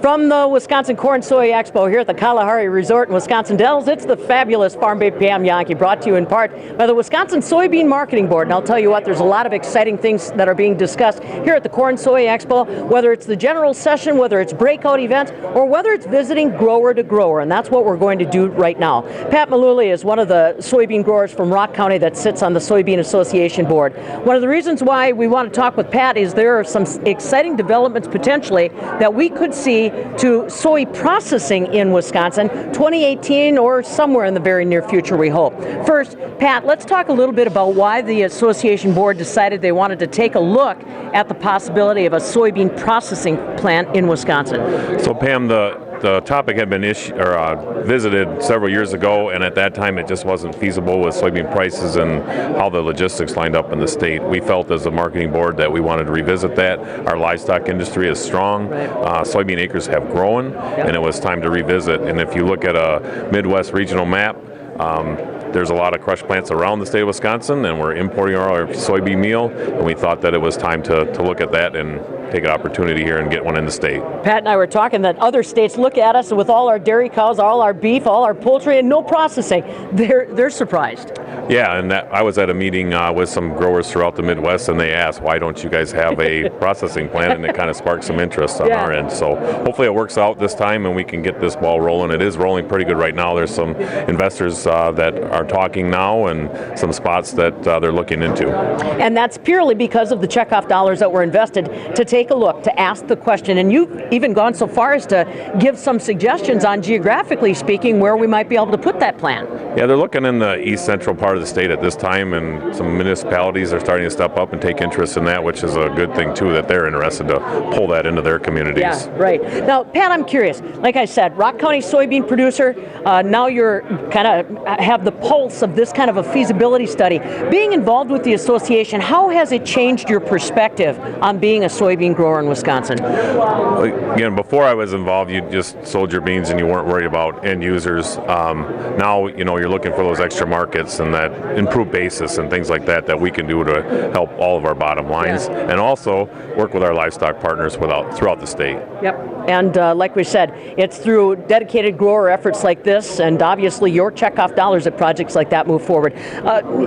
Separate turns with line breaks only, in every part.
From the Wisconsin Corn Soy Expo here at the Kalahari Resort in Wisconsin Dells, it's the fabulous Farm Babe Pam Yankee, brought to you in part by the Wisconsin Soybean Marketing Board. And I'll tell you what, there's a lot of exciting things that are being discussed here at the Corn Soy Expo, whether it's the general session, whether it's breakout events, or whether it's visiting grower to grower. And that's what we're going to do right now. Pat Mullooly is one of the soybean growers from Rock County that sits on the Soybean Association Board. One of the reasons why we want to talk with Pat is there are some exciting developments potentially that we could see to soy processing in Wisconsin 2018 or somewhere in the very near future, we hope. First, Pat, let's talk a little bit about why the association board decided they wanted to take a look at the possibility of a soybean processing plant in Wisconsin.
So Pam, the topic had been visited several years ago, and at that time it just wasn't feasible with soybean prices and how the logistics lined up in the state. We felt as a marketing board that we wanted to revisit that. Our livestock industry is strong.
Right.
Soybean acres have grown, and it was time to revisit. And if you look at a Midwest regional map, there's a lot of crush plants around the state of Wisconsin, and we're importing our soybean meal, and we thought that it was time to look at that and take an opportunity here and get one in the state.
Pat and I were talking that other states look at us with all our dairy cows, all our beef, all our poultry, and no processing. They're surprised.
Yeah, and I was at a meeting with some growers throughout the Midwest, and they asked, why don't you guys have a processing plant? And it kind of sparked some interest on our end. So hopefully it works out this time and we can get this ball rolling. It is rolling pretty good right now. There's some investors that are talking now and some spots that they're looking into.
And that's purely because of the checkoff dollars that were invested to take a look, to ask the question. And you've even gone so far as to give some suggestions on, geographically speaking, where we might be able to put that plant.
Yeah, they're looking in the east central part of the state at this time, and some municipalities are starting to step up and take interest in that, which is a good thing too, that they're interested to pull that into their communities.
Yeah, right. Now, Pat, I'm curious. Like I said, Rock County soybean producer, now you're kind of have the pulse of this kind of a feasibility study. Being involved with the association, how has it changed your perspective on being a soybean grower in Wisconsin?
Again, before I was involved, you just sold your beans and you weren't worried about end users. Now, you're looking for those extra markets and that improved basis and things like that we can do to help all of our bottom lines, and also work with our livestock partners throughout the state.
Yep. And like we said, it's through dedicated grower efforts like this, and obviously your checkoff dollars at projects like that move forward.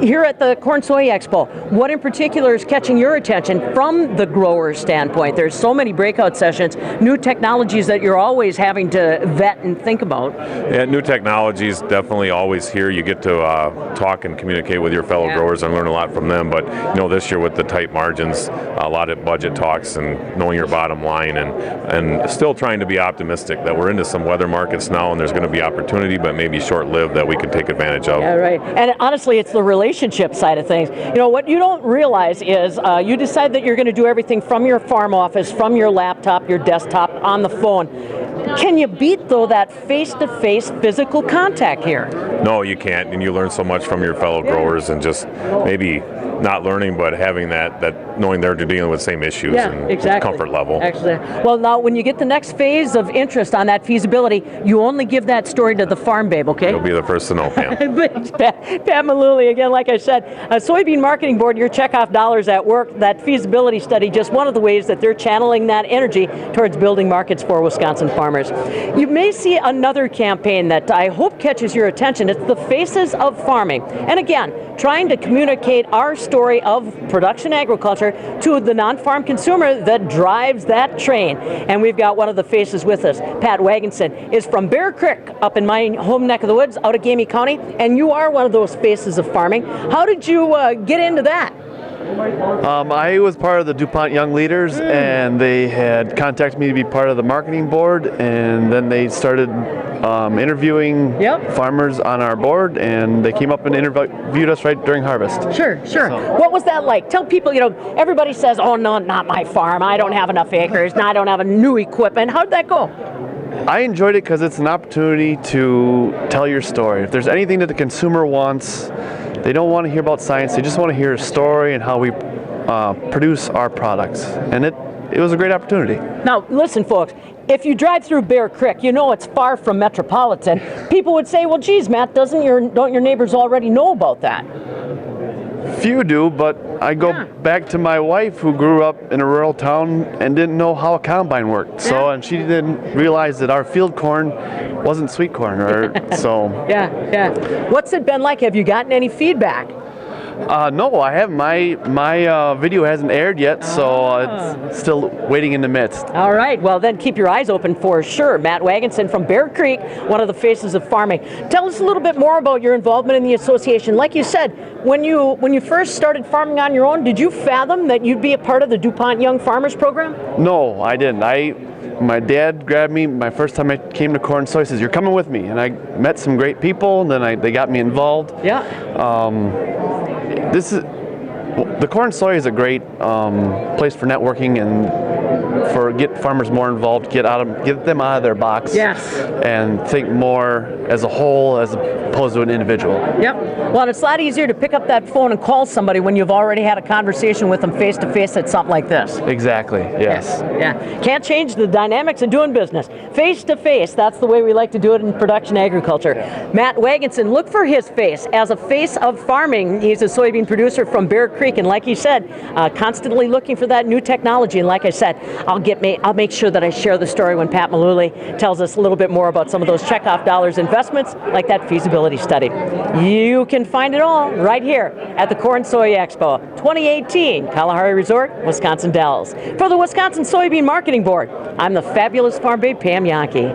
Here at the Corn Soy Expo, what in particular is catching your attention from the grower's standpoint? There's so many breakout sessions, new technologies that you're always having to vet and think about.
Yeah, new technologies definitely always here. You get to talk and communicate with your fellow growers and learn a lot from them. But this year with the tight margins, a lot of budget talks and knowing your bottom line, and still trying to be optimistic that we're into some weather markets now, and there's going to be opportunity, but maybe short-lived, that we can take advantage of.
Yeah, right. And honestly, it's the relationship side of things. What you don't realize is you decide that you're going to do everything from your farm office, from your laptop, your desktop, on the phone. Can you beat, though, that face-to-face physical contact here?
No, you can't, and you learn so much from your fellow growers, and just maybe not learning, but having that knowing they're dealing with the same issues and comfort level.
Actually, well, now when you get the next phase of interest on that feasibility, you only give that story to the Farm Babe, okay?
You'll be the first to know, Pam.
Pat Mullooly, again, like I said, Soybean Marketing Board, your checkoff dollars at work, that feasibility study, just one of the ways that they're channeling that energy towards building markets for Wisconsin farmers. You may see another campaign that I hope catches your attention. It's the Faces of Farming. And again, trying to communicate our story of production agriculture to the non-farm consumer that drives that train. And we've got one of the faces with us. Pat Wagenson is from Bear Creek, up in my home neck of the woods, out of Gamey County, and you are one of those faces of farming. How did you get into that?
I was part of the DuPont Young Leaders, and they had contacted me to be part of the marketing board, and then they started interviewing farmers on our board, and they came up and interviewed us right during harvest.
Sure. So. What was that like? Tell people, everybody says, oh no, not my farm, I don't have enough acres, and I don't have new equipment. How'd that go?
I enjoyed it because it's an opportunity to tell your story. If there's anything that the consumer wants, they don't want to hear about science, they just want to hear a story and how we produce our products. And it was a great opportunity.
Now, listen, folks, if you drive through Bear Creek, it's far from metropolitan. People would say, well, geez, Matt, don't your neighbors already know about that?
few do, but I go back to my wife who grew up in a rural town and didn't know how a combine worked. So, and she didn't realize that our field corn wasn't sweet corn, or so.
Yeah. What's it been like? Have you gotten any feedback?
No, I haven't. My video hasn't aired yet, so it's still waiting in the midst.
All right. Well, then keep your eyes open for sure. Matt Wagenson from Bear Creek, one of the faces of farming. Tell us a little bit more about your involvement in the association. Like you said, when you first started farming on your own, did you fathom that you'd be a part of the DuPont Young Farmers Program?
No, I didn't. My dad grabbed me my first time I came to Corn Soy. Says, "You're coming with me," and I met some great people. And then they got me involved.
Yeah.
The Corn Soy is a great place for networking and for get farmers more involved, get them out of their box, and think more as a whole as opposed to an individual.
Yep. Well, it's a lot easier to pick up that phone and call somebody when you've already had a conversation with them face to face at something like this.
Exactly. Yes.
Yeah. Can't change the dynamics of doing business. Face to face. That's the way we like to do it in production agriculture. Matt Wagenson, look for his face as a face of farming. He's a soybean producer from Bear Creek, and like he said, constantly looking for that new technology. And like I said, I'll make sure that I share the story when Pat Mullooly tells us a little bit more about some of those checkoff dollars investments, like that feasibility study. You can find it all right here at the Corn Soy Expo 2018, Kalahari Resort, Wisconsin Dells. For the Wisconsin Soybean Marketing Board, I'm the fabulous Farm Babe Pam Yankee.